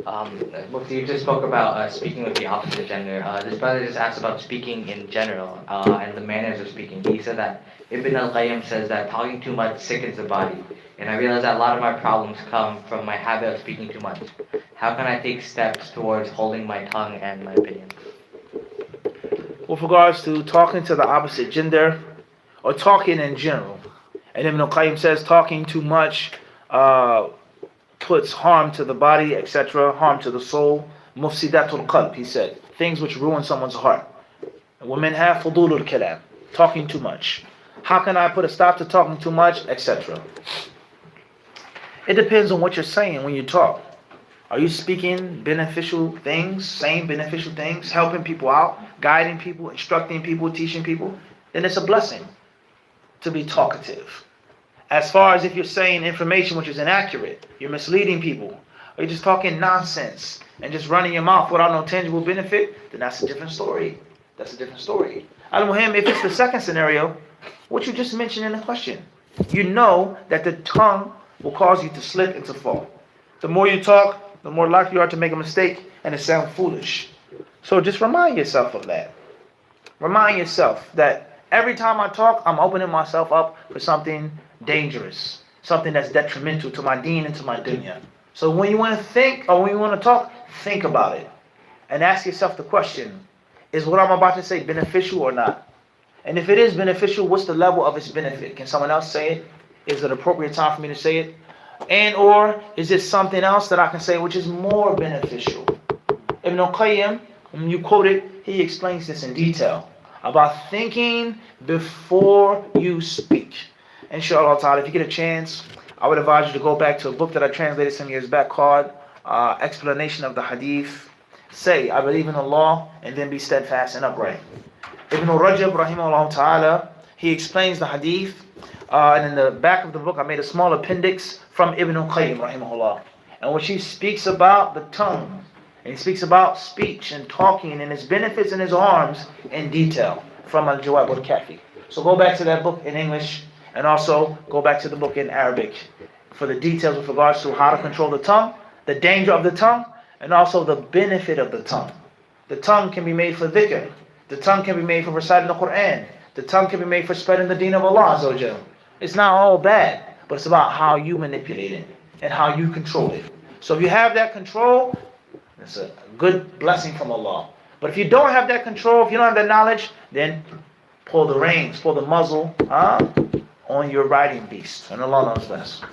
Mufti, you just spoke about speaking with the opposite gender. This brother just asked about speaking in general and the manners of speaking. He said that Ibn al-Qayyim says that talking too much sickens the body. And I realize that a lot of my problems come from my habit of speaking too much. How can I take steps towards holding my tongue and my opinions? With regards to talking to the opposite gender or talking in general, and Ibn al-Qayyim says talking too much puts harm to the body, etc., harm to the soul. Mufsidatul qalb, he said, things which ruin someone's heart. Women have fudulul kalam, talking too much. How can I put a stop to talking too much, etc.? It depends on what you're saying when you talk. Are you speaking beneficial things, saying beneficial things, helping people out, guiding people, instructing people, teaching people? Then it's a blessing to be talkative. As far as if you're saying information which is inaccurate, you're misleading people, or you're just talking nonsense and just running your mouth without no tangible benefit, then that's a different story. That's a different story. Al-Muhim, if it's the second scenario, what you just mentioned in the question, you know that the tongue will cause you to slip and to fall. The more you talk, the more likely you are to make a mistake and it sounds foolish. So just remind yourself of that. Remind yourself that every time I talk, I'm opening myself up for something dangerous, something that's detrimental to my deen and to my dunya. So when you want to think or when you want to talk, think about it and ask yourself the question, is what I'm about to say beneficial or not? And if it is beneficial, what's the level of its benefit? Can someone else say it? Is it appropriate time for me to say it? And or is it something else that I can say which is more beneficial? Ibn al-Qayyim, when you quote it, he explains this in detail about thinking before you speak. Inshallah ta'ala, if you get a chance, I would advise you to go back to a book that I translated some years back called Explanation of the Hadith. Say, I believe in Allah, and then be steadfast and upright. Ibn Rajab, rahimahullah ta'ala, he explains the hadith, and in the back of the book I made a small appendix from Ibn al-Qayyim, rahimahullah, in which he speaks about the tongue, and he speaks about speech and talking and its benefits and its harms in detail from Al-Jawab al-Kafi. So go back to that book in English, and also go back to the book in Arabic for the details with regards to how to control the tongue, the danger of the tongue, and also the benefit of the tongue. The tongue can be made for dhikr. The tongue can be made for reciting the Quran. The tongue can be made for spreading the deen of Allah Azza wa Jal. It's not all bad, but it's about how you manipulate it and how you control it. So if you have that control, it's a good blessing from Allah. But if you don't have that control, if you don't have that knowledge, then pull the reins, pull the muzzle on your riding beast. And Allah knows best.